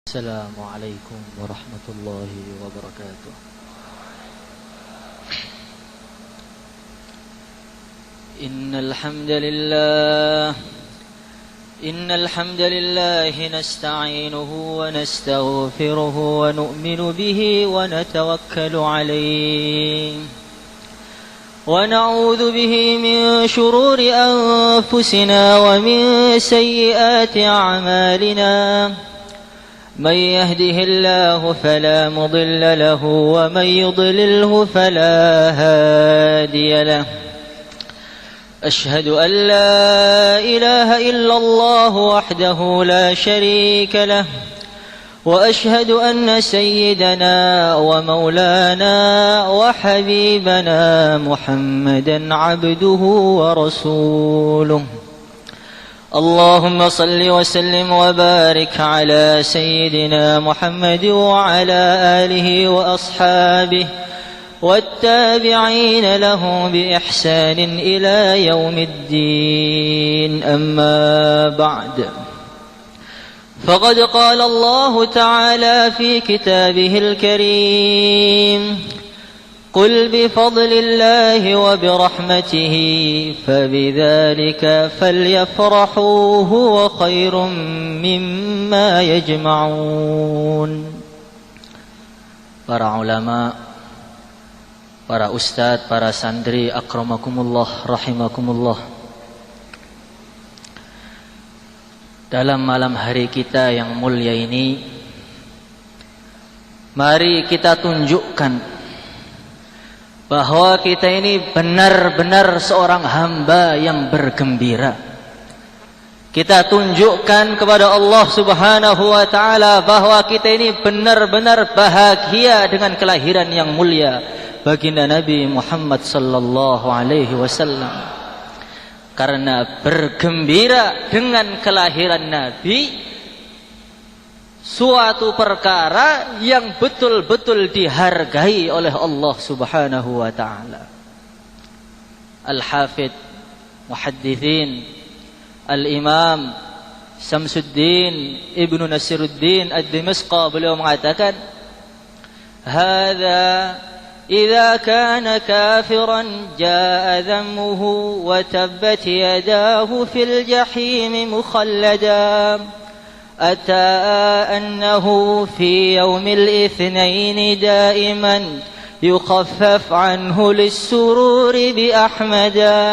السلام عليكم ورحمة الله وبركاته. إن الحمد لله نستعينه ونستغفره ونؤمن به ونتوكل عليه ونعوذ به من شرور أنفسنا ومن سيئات أعمالنا. من يهده الله فلا مضل له ومن يضلله فلا هادي له. أشهد أن لا إله إلا الله وحده لا شريك له وأشهد أن سيدنا ومولانا وحبيبنا محمدا عبده ورسوله. اللهم صل وسلم وبارك على سيدنا محمد وعلى آله وأصحابه والتابعين له بإحسان إلى يوم الدين. أما بعد، فقد قال الله تعالى في كتابه الكريم: قل بفضل الله وبرحمته فبذلك فليفرحوا هو خير مما يجمعون. Para ulama, para ustadz, para santri, akramakumullah, rahimakumullah. Dalam malam hari kita yang mulia ini, mari kita tunjukkan bahwa kita ini benar-benar seorang hamba yang bergembira. Kita tunjukkan kepada Allah Subhanahu wa ta'ala bahwa kita ini benar-benar bahagia dengan kelahiran yang mulia baginda Nabi Muhammad sallallahu alaihi wasallam. Karena bergembira dengan kelahiran Nabi suatu perkara yang betul-betul dihargai oleh Allah Subhanahu wa ta'ala. Al-Hafidh Muhaddithin Al-Imam Samsuddin Ibnu Nasiruddin Ad-Dimashqa, beliau mengatakan, "Hadza idza kana kafiran jaa dhammuhu wa tabbat yadahu fil jahim mukhallada. أتى أنه في يوم الاثنين دائما يخفف عنه للسرور بأحمدا.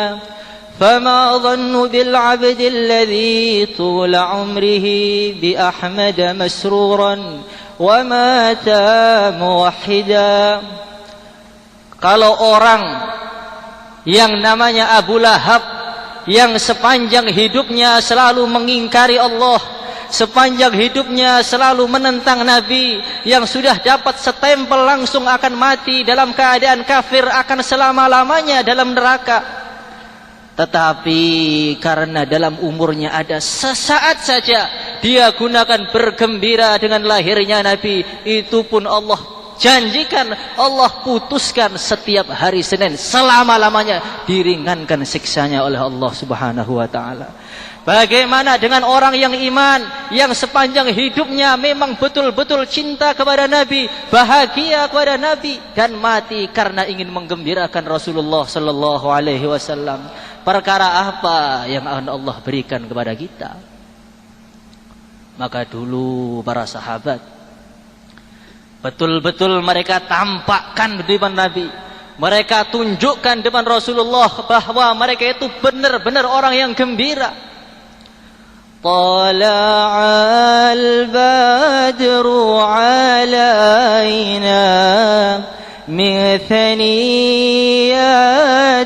فما ظن بالعبد الذي طول عمره بأحمد مسرورا ومات موحدا." Kalau orang yang namanya Abu Lahab, yang sepanjang hidupnya selalu mengingkari Allah, sepanjang hidupnya selalu menentang Nabi, yang sudah dapat setempel langsung akan mati dalam keadaan kafir, akan selama-lamanya dalam neraka. Tetapi karena dalam umurnya ada sesaat saja dia gunakan bergembira dengan lahirnya Nabi, itu pun Allah janjikan, Allah putuskan setiap hari Senin selama-lamanya diringankan siksanya oleh Allah Subhanahu wa ta'ala. Bagaimana dengan orang yang iman, yang sepanjang hidupnya memang betul-betul cinta kepada Nabi, bahagia kepada Nabi, dan mati karena ingin menggembirakan Rasulullah sallallahu alaihi wasallam. Perkara apa yang akan Allah berikan kepada kita? Maka dulu para sahabat betul-betul mereka tampakkan di depan Nabi, mereka tunjukkan depan Rasulullah bahwa mereka itu benar-benar orang yang gembira. طلع البدر علينا من ثنيات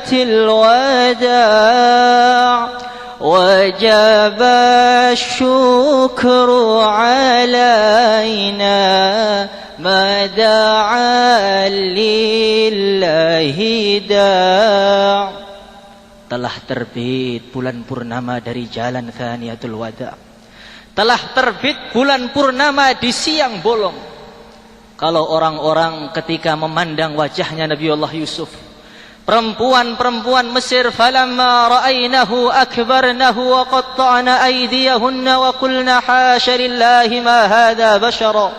الوداع وجب الشكر علينا ما دعا لله داع. Telah terbit bulan purnama dari jalan Thaniyatul Wada. Telah terbit bulan purnama di siang bolong. Kalau orang-orang ketika memandang wajahnya Nabiullah Yusuf, Perempuan-perempuan Mesir, falamma ra'ainahu akbarnahu wa qatta'na aydiyahunna wa qulna hasya lillahi ma hadza bashara.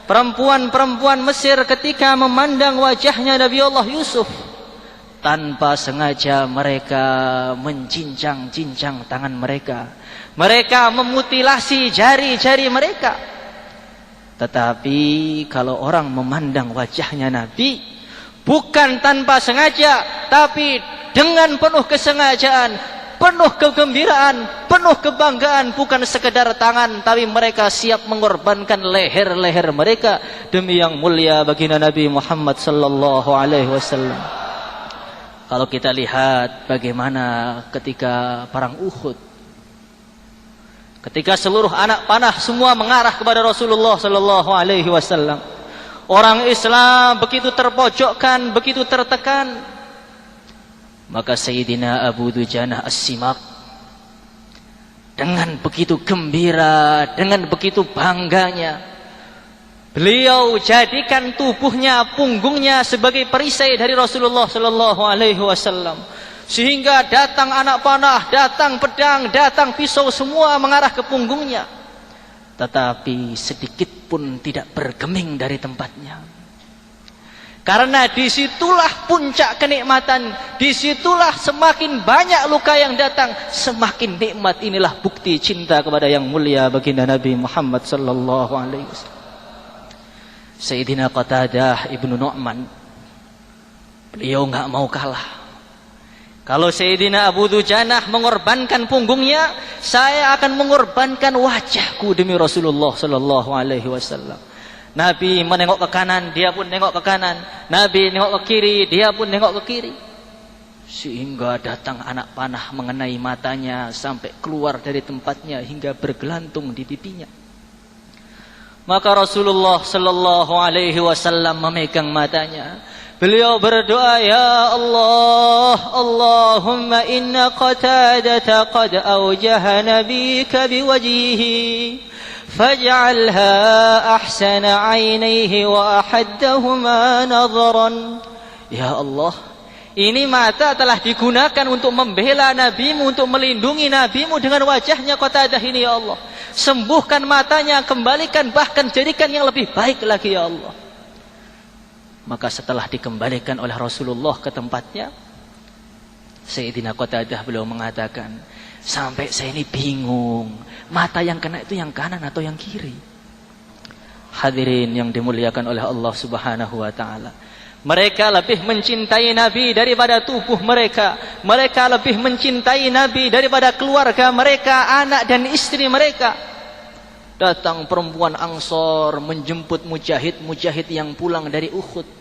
Perempuan-perempuan Mesir ketika memandang wajahnya Nabi Allah Yusuf, tanpa sengaja mereka mencincang-cincang tangan mereka. Mereka memutilasi jari-jari mereka. Tetapi kalau orang memandang wajahnya Nabi, bukan tanpa sengaja, tapi dengan penuh kesengajaan, penuh kegembiraan, penuh kebanggaan, bukan sekedar tangan, tapi mereka siap mengorbankan leher-leher mereka demi yang mulia baginda Nabi Muhammad sallallahu alaihi wasallam. Kalau kita lihat bagaimana ketika perang Uhud, ketika seluruh anak panah semua mengarah kepada Rasulullah sallallahu alaihi wasallam, orang Islam begitu terpojokkan, begitu tertekan, maka Sayyidina Abu Dujanah As-Simak dengan begitu gembira, dengan begitu bangganya, beliau jadikan tubuhnya, punggungnya sebagai perisai dari Rasulullah sallallahu alaihi wasallam, sehingga datang anak panah, datang pedang, datang pisau, semua mengarah ke punggungnya. Tetapi sedikit pun tidak bergeming dari tempatnya. Karena disitulah puncak kenikmatan, disitulah semakin banyak luka yang datang, semakin nikmat. Inilah bukti cinta kepada yang mulia baginda Nabi Muhammad sallallahu alaihi wasallam. Sayyidina Qatadah ibnu Nu'man, beliau enggak mau kalah. Kalau Sayyidina Abu Dujanah mengorbankan punggungnya, saya akan mengorbankan wajahku demi Rasulullah sallallahu alaihi wasallam. Nabi menengok ke kanan, dia pun nengok ke kanan. Nabi nengok ke kiri, dia pun nengok ke kiri. Sehingga datang anak panah mengenai matanya sampai keluar dari tempatnya hingga bergelantung di pipinya. Maka Rasulullah sallallahu alaihi wasallam memegang matanya. Beliau berdoa, ya Allah, Allahumma inna Qatadata qad awjaha nabika biwajhihi faj'alha ahsana 'ainaihi wa ahaddahuma nadharan. Ya Allah, ini mata telah digunakan untuk membela nabimu, untuk melindungi nabimu dengan wajahnya Qatadah ini, ya Allah. Sembuhkan matanya, kembalikan, bahkan jadikan yang lebih baik lagi, ya Allah. Maka setelah dikembalikan oleh Rasulullah ke tempatnya, Sayyidina Qatadah beliau mengatakan, sampai saya ini bingung, mata yang kena itu yang kanan atau yang kiri. Hadirin yang dimuliakan oleh Allah subhanahu wa ta'ala, mereka lebih mencintai Nabi daripada tubuh mereka. Mereka lebih mencintai Nabi daripada keluarga mereka, anak dan istri mereka. Datang perempuan Ansor menjemput mujahid-mujahid yang pulang dari Uhud.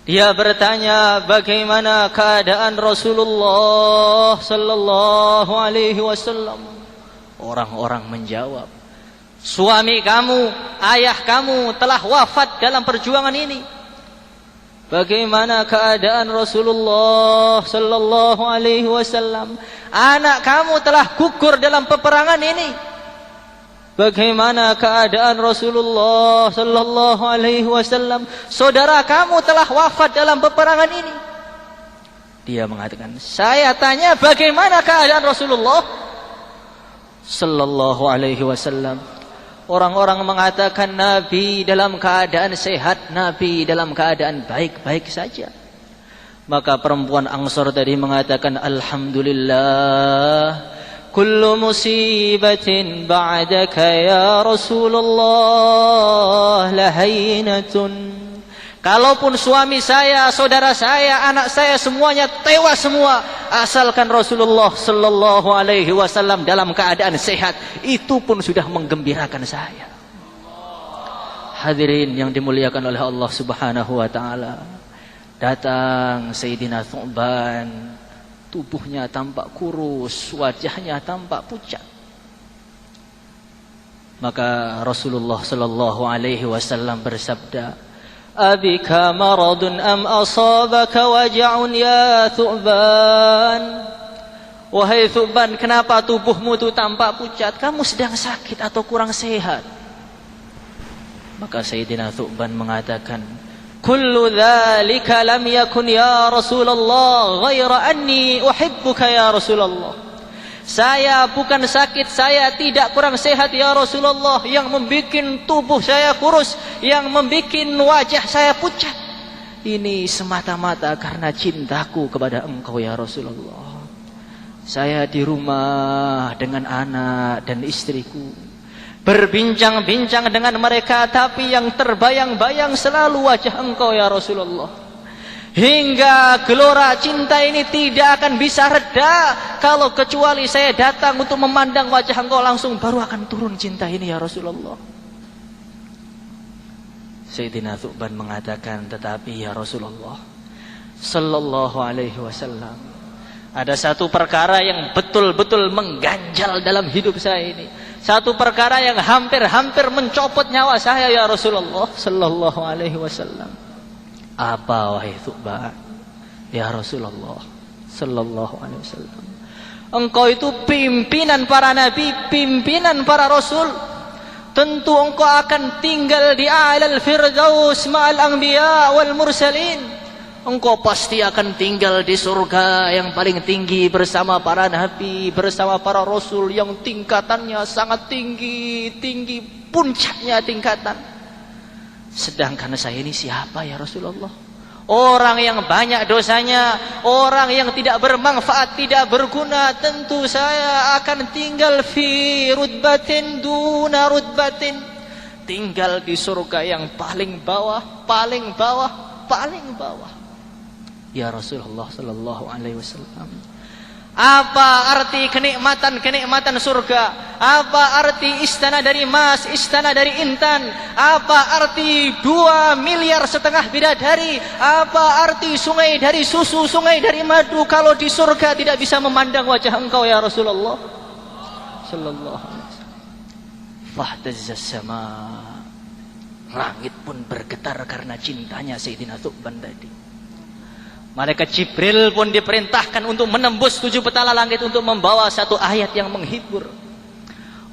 Dia bertanya, bagaimana keadaan Rasulullah sallallahu alaihi wasallam? Orang-orang menjawab, suami kamu, ayah kamu telah wafat dalam perjuangan ini. Bagaimana keadaan Rasulullah sallallahu alaihi wasallam? Anak kamu telah gugur dalam peperangan ini. Bagaimana keadaan Rasulullah sallallahu alaihi wasallam? Saudara kamu telah wafat dalam peperangan ini. Dia mengatakan, saya tanya bagaimana keadaan Rasulullah sallallahu alaihi wasallam? Orang-orang mengatakan Nabi dalam keadaan sehat, Nabi dalam keadaan baik-baik saja. Maka perempuan Ansor tadi mengatakan, alhamdulillah, kullu musibatin ba'daka ya Rasulullah lahainatun. Kalaupun suami saya, saudara saya, anak saya semuanya tewas semua, asalkan Rasulullah sallallahu alaihi wasallam dalam keadaan sehat, itu pun sudah menggembirakan saya. Hadirin yang dimuliakan oleh Allah subhanahu wa ta'ala, datang Sayyidina Thu'ban, tubuhnya tampak kurus, wajahnya tampak pucat. Maka Rasulullah sallallahu alaihi wasallam bersabda, abika maradun am asabaka waja'un ya Thu'ban? Wahai Thu'ban, kenapa tubuhmu itu tampak pucat? Kamu sedang sakit atau kurang sehat? Maka Sayyidina Thu'ban mengatakan, kullu dzalika lam yakun ya Rasulullah ghaira anni uhibbuka ya Rasulullah. Saya bukan sakit, saya tidak kurang sehat ya Rasulullah. Yang membuat tubuh saya kurus, yang membuat wajah saya pucat, ini semata-mata karena cintaku kepada engkau ya Rasulullah. Saya di rumah dengan anak dan istriku, berbincang-bincang dengan mereka, tapi yang terbayang-bayang selalu wajah engkau ya Rasulullah. Hingga gelora cinta ini tidak akan bisa reda kalau kecuali saya datang untuk memandang wajah engkau langsung, baru akan turun cinta ini ya Rasulullah. Sayyidina Thuban mengatakan, tetapi ya Rasulullah sallallahu alaihi wasallam, ada satu perkara yang betul-betul mengganjal dalam hidup saya ini. Satu perkara yang hampir-hampir mencopot nyawa saya ya Rasulullah sallallahu alaihi wasallam. Apa wahai Thuban? Ya Rasulullah sallallahu alaihi wasallam, engkau itu pimpinan para nabi, pimpinan para rasul. Tentu engkau akan tinggal di a'lal firdaus ma'al anbiya wal mursalin. Engkau pasti akan tinggal di surga yang paling tinggi bersama para nabi, bersama para rasul yang tingkatannya sangat tinggi, tinggi puncaknya tingkatan. Sedangkan saya ini siapa ya Rasulullah? Orang yang banyak dosanya, orang yang tidak bermanfaat, tidak berguna. Tentu saya akan tinggal fi rutbatin duna rutbatin, tinggal di surga yang paling bawah, paling bawah, paling bawah. Ya Rasulullah sallallahu alaihi wasallam, apa arti kenikmatan surga? Apa arti istana dari emas, istana dari intan? Apa arti 2,5 miliar bidadari? Apa arti sungai dari susu, sungai dari madu kalau di surga tidak bisa memandang wajah engkau ya Rasulullah sallallahu alaihi wasallam. Fahtazzas sama, langit pun bergetar karena cintanya Sayyidina Thuban tadi. Malaikat Jibril pun diperintahkan untuk menembus 7 petala langit untuk membawa satu ayat yang menghibur.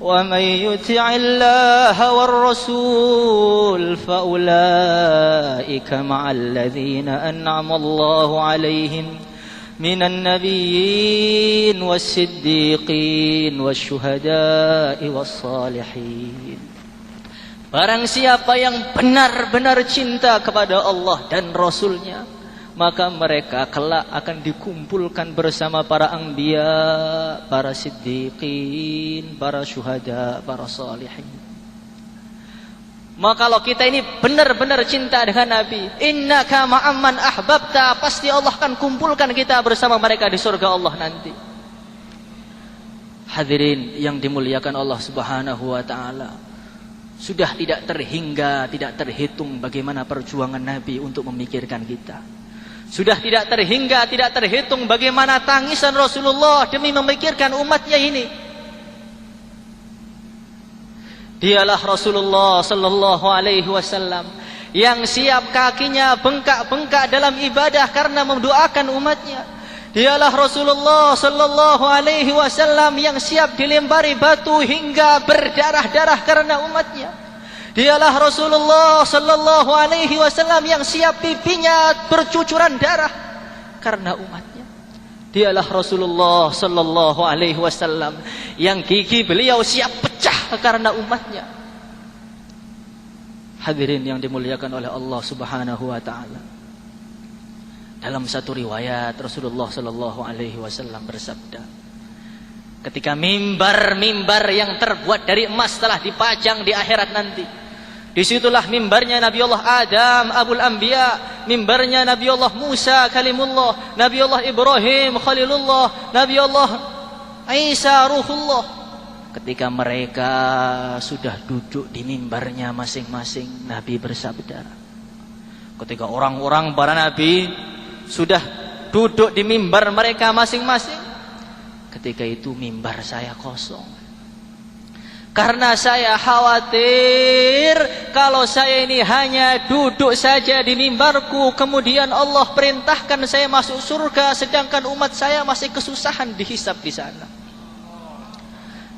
Wa may yuti'illaha war rasul fa ulaika ma'al ladzina an'ama Allahu 'alaihim minan nabiyyin was-siddiqin wasyuhada'i was-salihin. Barang siapa yang benar-benar cinta kepada Allah dan Rasulnya, maka mereka kelak akan dikumpulkan bersama para anbiya, para siddiqin, para syuhada, para salihin. Maka kalau kita ini benar-benar cinta dengan Nabi, innaka ma'amman ahbabta, pasti Allah akan kumpulkan kita bersama mereka di surga Allah nanti. Hadirin yang dimuliakan Allah Subhanahu wa taala, sudah tidak terhingga, tidak terhitung bagaimana perjuangan Nabi untuk memikirkan kita. Sudah tidak terhingga, tidak terhitung bagaimana tangisan Rasulullah demi memikirkan umatnya ini. Dialah Rasulullah sallallahu alaihi wasallam yang siap kakinya bengkak-bengkak dalam ibadah karena mendoakan umatnya. Dialah Rasulullah sallallahu alaihi wasallam yang siap dilempari batu hingga berdarah-darah karena umatnya. Dialah Rasulullah sallallahu alaihi wasallam yang siap pipinya bercucuran darah karena umatnya. Dialah Rasulullah sallallahu alaihi wasallam yang gigi beliau siap pecah karena umatnya. Hadirin yang dimuliakan oleh Allah Subhanahu wa taala. Dalam satu riwayat Rasulullah sallallahu alaihi wasallam bersabda, ketika mimbar-mimbar yang terbuat dari emas telah dipajang di akhirat nanti, disitulah mimbarnya Nabi Allah Adam Abul Anbiya, mimbarnya Nabi Allah Musa Kalimullah, Nabi Allah Ibrahim Khalilullah, Nabi Allah Isa Ruhullah. Ketika mereka sudah duduk di mimbarnya masing-masing, Nabi bersabda, ketika orang-orang para Nabi sudah duduk di mimbar mereka masing-masing, ketika itu mimbar saya kosong. Karena saya khawatir kalau saya ini hanya duduk saja di mimbarku, kemudian Allah perintahkan saya masuk surga, sedangkan umat saya masih kesusahan dihisab di sana.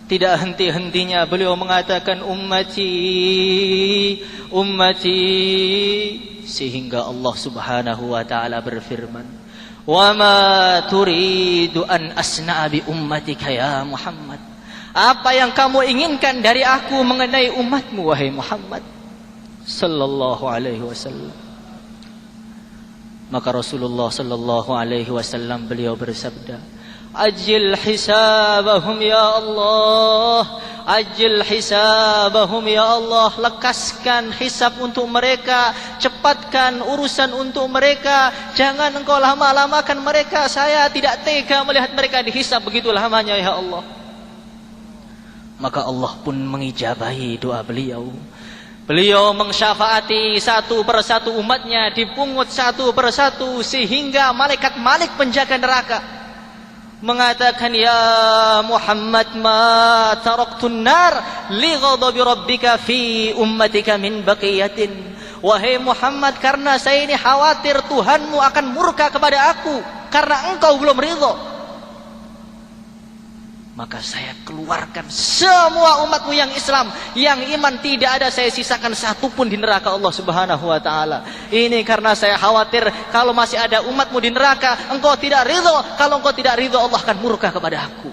Tidak henti-hentinya beliau mengatakan ummati, ummati, sehingga Allah Subhanahu wa taala berfirman, "Wa ma turidu an asna'a bi ummatika ya Muhammad?" Apa yang kamu inginkan dari aku mengenai umatmu wahai Muhammad sallallahu alaihi wasallam? Maka Rasulullah sallallahu alaihi wasallam beliau bersabda, "Ajil hisabahum ya Allah, ajil hisabahum ya Allah." Lekaskan hisab untuk mereka, cepatkan urusan untuk mereka. Jangan engkau lama-lamakan mereka. Saya tidak tega melihat mereka dihisab begitu lamanya ya Allah. Maka Allah pun mengijabahi doa beliau. Beliau mensyafaati satu persatu umatnya, dipungut satu persatu, sehingga malaikat Malik penjaga neraka mengatakan, "Ya Muhammad, ma taraktun nar li ghadabi rabbika fi ummatika min baqiyatin." Wahai Muhammad, karena saya ini khawatir Tuhanmu akan murka kepada aku karena engkau belum ridho, maka saya keluarkan semua umatmu yang Islam, yang iman, tidak ada saya sisakan satu pun di neraka Allah Subhanahu wa taala. Ini karena saya khawatir kalau masih ada umatmu di neraka, engkau tidak ridho. Kalau engkau tidak ridho, Allah akan murka kepada aku.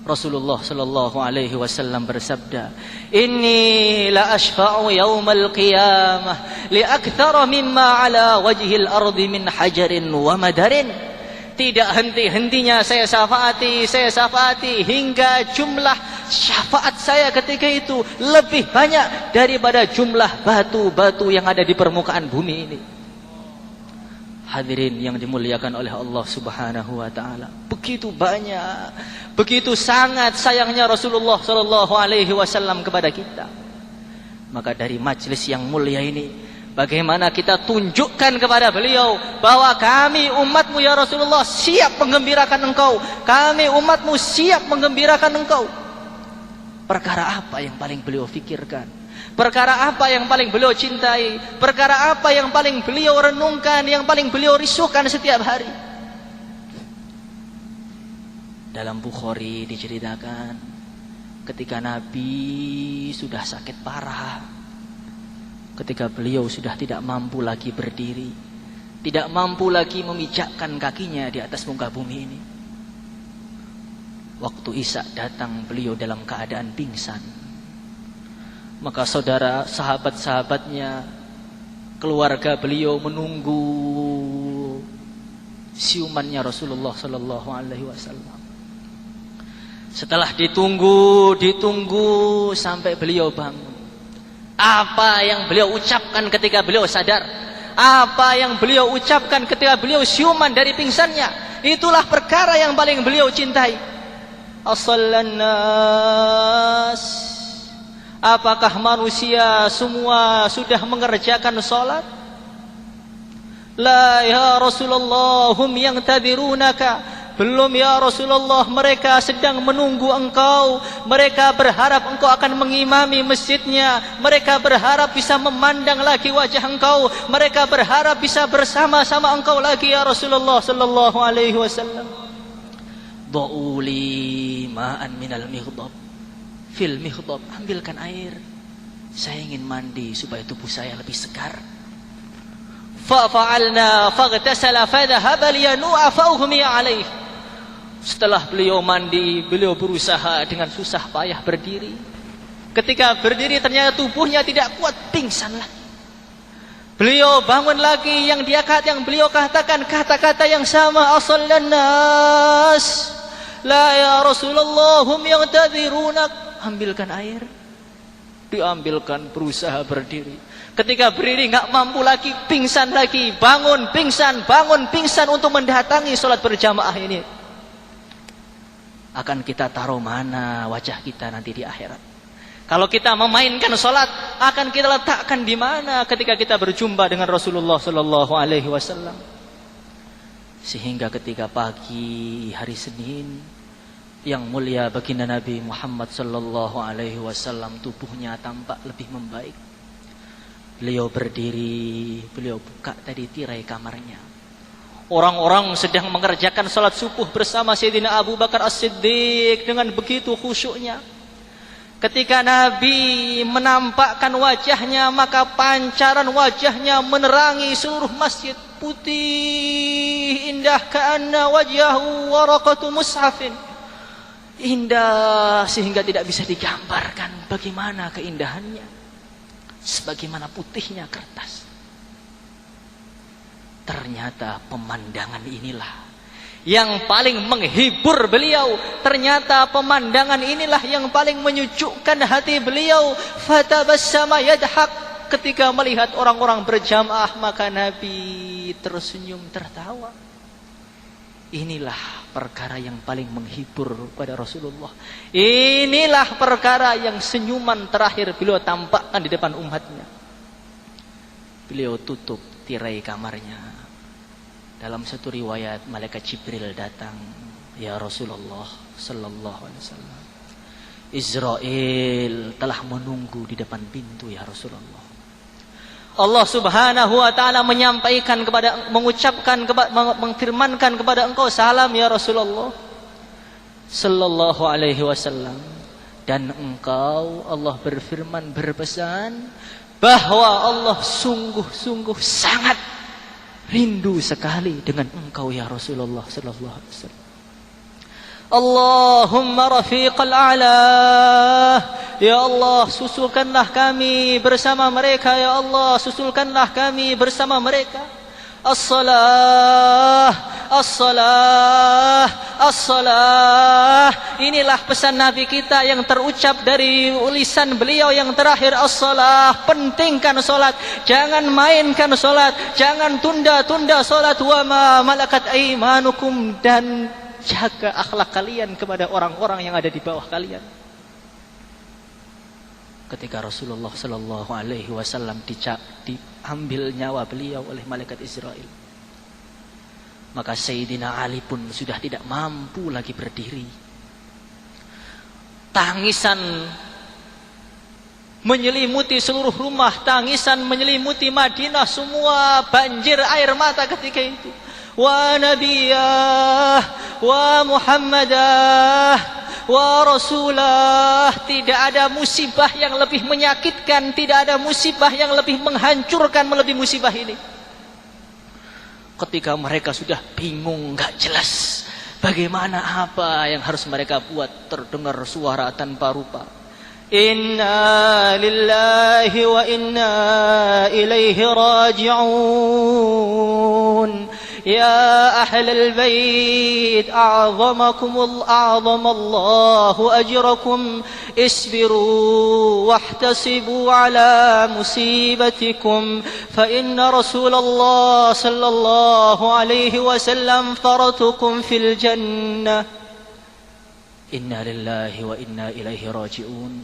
Rasulullah sallallahu alaihi wasallam bersabda, "Inni la ashfa'u yaumal qiyamah li aktsara mimma ala wajhil ardi min hajarin wa madarin." Tidak henti-hentinya saya syafaati hingga jumlah syafaat saya ketika itu lebih banyak daripada jumlah batu-batu yang ada di permukaan bumi ini. Hadirin yang dimuliakan oleh Allah Subhanahu wa taala. Begitu banyak, begitu sangat sayangnya Rasulullah sallallahu alaihi wasallam kepada kita. Maka dari majelis yang mulia ini, bagaimana kita tunjukkan kepada beliau bahwa kami umatmu ya Rasulullah siap menggembirakan engkau. Kami umatmu siap menggembirakan engkau. Perkara apa yang paling beliau fikirkan? Perkara apa yang paling beliau cintai? Perkara apa yang paling beliau renungkan? Yang paling beliau risukan setiap hari? Dalam Bukhari diceritakan ketika Nabi sudah sakit parah, ketika beliau sudah tidak mampu lagi berdiri, tidak mampu lagi memijakkan kakinya di atas muka bumi ini. Waktu Isya datang, beliau dalam keadaan pingsan. Maka saudara, sahabat-sahabatnya, keluarga beliau menunggu siumannya Rasulullah sallallahu alaihi wasallam. Setelah ditunggu sampai beliau bangun. Apa yang beliau ucapkan ketika beliau sadar? Apa yang beliau ucapkan ketika beliau siuman dari pingsannya? Itulah perkara yang paling beliau cintai. As-sallan nas. Apakah manusia semua sudah mengerjakan salat? La ya Rasulullah, hum yantadhirunaka. Belum ya Rasulullah, mereka sedang menunggu engkau. Mereka berharap engkau akan mengimami masjidnya. Mereka berharap bisa memandang lagi wajah engkau. Mereka berharap bisa bersama-sama engkau lagi ya Rasulullah sallallahu alaihi wasallam. Du'uli ma'an minal mighdab. Fil mighdab, ambilkan air. Saya ingin mandi supaya tubuh saya lebih segar. Fa'alna faghtasala fadhahaba liyanu'a fa'ughmiya alaihi. Setelah beliau mandi, beliau berusaha dengan susah payah berdiri. Ketika berdiri ternyata tubuhnya tidak kuat, pingsanlah. Beliau bangun lagi, yang beliau katakan kata-kata yang sama, as-sallan nas. La ya Rasulullah, hum yantadhirunak. Ambilkan air. Diambilkan, berusaha berdiri. Ketika berdiri enggak mampu lagi, pingsan lagi, bangun pingsan untuk mendatangi salat berjamaah ini. Akan kita taruh mana wajah kita nanti di akhirat? Kalau kita memainkan salat, akan kita letakkan di mana ketika kita berjumpa dengan Rasulullah sallallahu alaihi wasallam? Sehingga ketika pagi hari Senin yang mulia baginda Nabi Muhammad sallallahu alaihi wasallam tubuhnya tampak lebih membaik. Beliau berdiri, beliau buka tadi tirai kamarnya. Orang-orang sedang mengerjakan salat subuh bersama Sayyidina Abu Bakar As-Siddiq dengan begitu khusyuknya. Ketika Nabi menampakkan wajahnya, maka pancaran wajahnya menerangi seluruh masjid. Putih indah ka'anna wajhahu waraqatu mushafin. Indah sehingga tidak bisa digambarkan bagaimana keindahannya. Sebagaimana putihnya kertas. Ternyata pemandangan inilah yang paling menghibur beliau. Ternyata pemandangan inilah yang paling menyejukkan hati beliau. Fatabassama yadhaq, ketika melihat orang-orang berjamaah, maka Nabi tersenyum tertawa. Inilah perkara yang paling menghibur pada Rasulullah. Inilah perkara yang senyuman terakhir beliau tampakkan di depan umatnya. Beliau tutup tirai kamarnya. Dalam satu riwayat, malaikat Jibril datang, ya Rasulullah sallallahu alaihi wasallam, Israel telah menunggu di depan pintu ya Rasulullah. Allah Subhanahu wa taala menyampaikan mengfirmankan kepada engkau salam ya Rasulullah sallallahu alaihi wasallam. Dan engkau, Allah berfirman, berpesan bahwa Allah sungguh-sungguh sangat rindu sekali dengan engkau ya Rasulullah sallallahu alaihi wasallam. Allahumma rafiqal a'la, ya Allah susulkanlah kami bersama mereka, ya Allah susulkanlah kami bersama mereka. As-salah, as-salah, as-salah. Inilah pesan Nabi kita yang terucap dari lisan beliau yang terakhir, as-salah. Pentingkan solat, jangan mainkan solat, jangan tunda-tunda solat. Wa ma malakat aimanukum, dan jaga akhlak kalian kepada orang-orang yang ada di bawah kalian. Ketika Rasulullah sallallahu alaihi wasallam diambil nyawa beliau oleh malaikat Israel, maka Sayyidina Ali pun sudah tidak mampu lagi berdiri. Tangisan menyelimuti seluruh rumah, tangisan menyelimuti Madinah, semua banjir air mata ketika itu. Wa nabiyah wa muhammadah wa rasulah. Tidak ada musibah yang lebih menyakitkan, tidak ada musibah yang lebih menghancurkan melebihi musibah ini. Ketika mereka sudah bingung, gak jelas bagaimana apa yang harus mereka buat, terdengar suara tanpa rupa. Inna lillahi wa inna ilaihi raji'un. Ya ahlal bait, a'zamallahu ajrakum, isbiru wahtasibu ala musibatikum, fa inna Rasulullah sallallahu alaihi wasallam faratukum fil jannah. Inna lillahi wa inna ilaihi raji'un.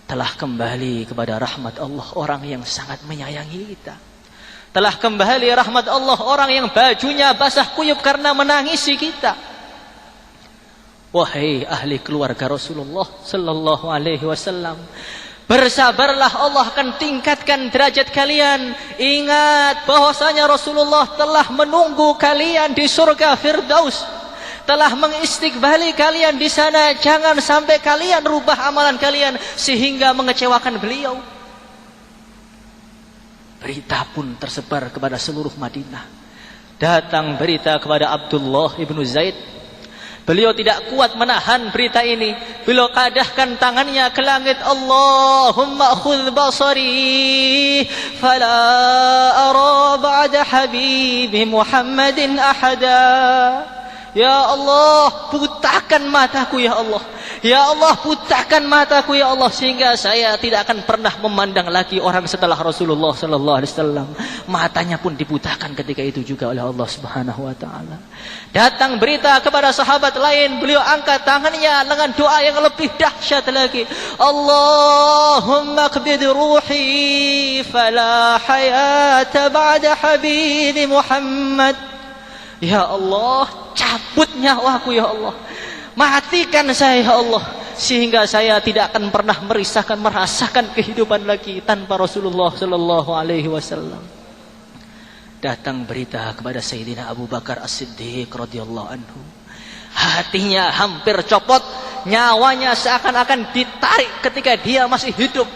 Telah kembali kepada rahmat Allah orang yang sangat menyayangi kita. Telah kembali rahmat Allah orang yang bajunya basah kuyup karena menangisi kita. Wahai ahli keluarga Rasulullah sallallahu alaihi wasallam, bersabarlah, Allah akan tingkatkan derajat kalian. Ingat bahwasanya Rasulullah telah menunggu kalian di surga Firdaus, telah mengistiqbali kalian di sana. Jangan sampai kalian rubah amalan kalian sehingga mengecewakan beliau. Berita pun tersebar kepada seluruh Madinah. Datang berita kepada Abdullah ibnu Zaid. Beliau tidak kuat menahan berita ini. Beliau kadahkan tangannya ke langit. Allahumma khudh basari fala ara ba'da habibi Muhammadin ahada. Ya Allah, butakan mataku ya Allah. Ya Allah, butakan mataku ya Allah, sehingga saya tidak akan pernah memandang lagi orang setelah Rasulullah sallallahu alaihi wasallam. Matanya pun dibutakan ketika itu juga oleh Allah Subhanahu wa taala. Datang berita kepada sahabat lain, beliau angkat tangannya dengan doa yang lebih dahsyat lagi. Allahumma qbid ruhi fala hayata ba'da habibi Muhammad. Ya Allah, cabut nyawaku ya Allah, matikan saya ya Allah, sehingga saya tidak akan pernah merasakan kehidupan lagi tanpa Rasulullah sallallahu alaihi wasallam. datang berita kepada Sayyidina Abu Bakar As-Siddiq radhiyallahu anhu. Hatinya hampir copot, nyawanya seakan-akan ditarik ketika dia masih hidup.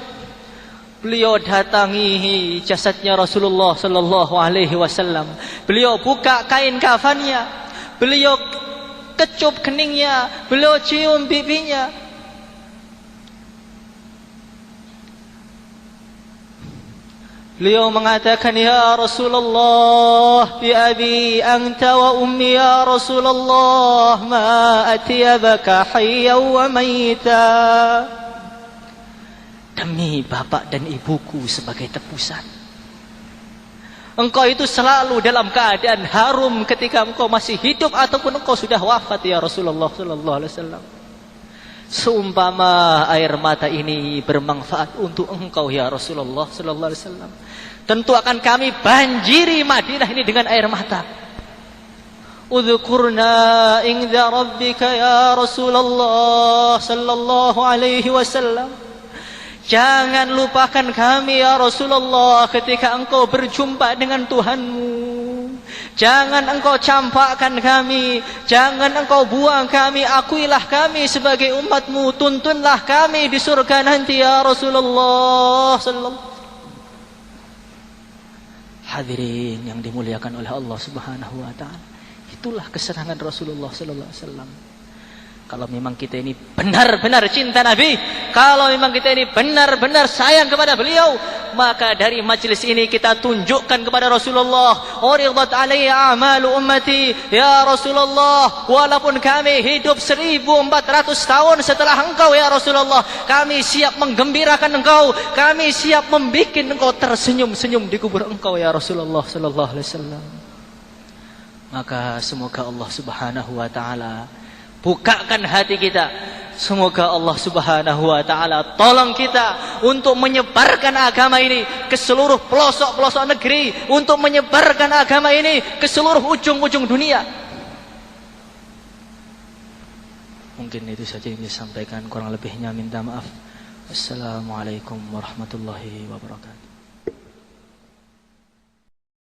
Beliau datangi jasadnya Rasulullah sallallahu alaihi wasallam. Beliau buka kain kafannya, beliau kecup keningnya, beliau cium pipinya. Beliau mengatakan, ya Rasulullah, bi abi anta wa ummi ya Rasulullah, ma atyabaka hayyan wa mayyita. Demi bapak dan ibuku sebagai tebusan, engkau itu selalu dalam keadaan harum ketika engkau masih hidup ataupun engkau sudah wafat ya Rasulullah sallallahu alaihi wasallam. Seumpama air mata ini bermanfaat untuk engkau ya Rasulullah sallallahu alaihi wasallam, tentu akan kami banjiri Madinah ini dengan air mata. Udhkurna inda rabbika ya Rasulullah sallallahu alaihi wasallam. Jangan lupakan kami ya Rasulullah ketika engkau berjumpa dengan Tuhanmu. Jangan engkau campakkan kami, jangan engkau buang kami, akuilah kami sebagai umatmu, tuntunlah kami di surga nanti ya Rasulullah sallallahu. Hadirin yang dimuliakan oleh Allah Subhanahu wa taala, itulah kesenangan Rasulullah sallallahu alaihi wasallam. Kalau memang kita ini benar-benar cinta Nabi, kalau memang kita ini benar-benar sayang kepada beliau, maka dari majelis ini kita tunjukkan kepada Rasulullah, uridat alayya a'malu ummati ya Rasulullah, walaupun kami hidup 1400 tahun setelah engkau ya Rasulullah, kami siap menggembirakan engkau, kami siap membuat engkau tersenyum-senyum di kubur engkau ya Rasulullah sallallahu alaihi wasallam. Maka semoga Allah Subhanahu wa taala bukakan hati kita. Semoga Allah Subhanahu wa taala tolong kita untuk menyebarkan agama ini ke seluruh pelosok-pelosok negeri, untuk menyebarkan agama ini ke seluruh ujung-ujung dunia. Mungkin itu saja yang disampaikan, kurang lebihnya minta maaf. Assalamualaikum warahmatullahi wabarakatuh.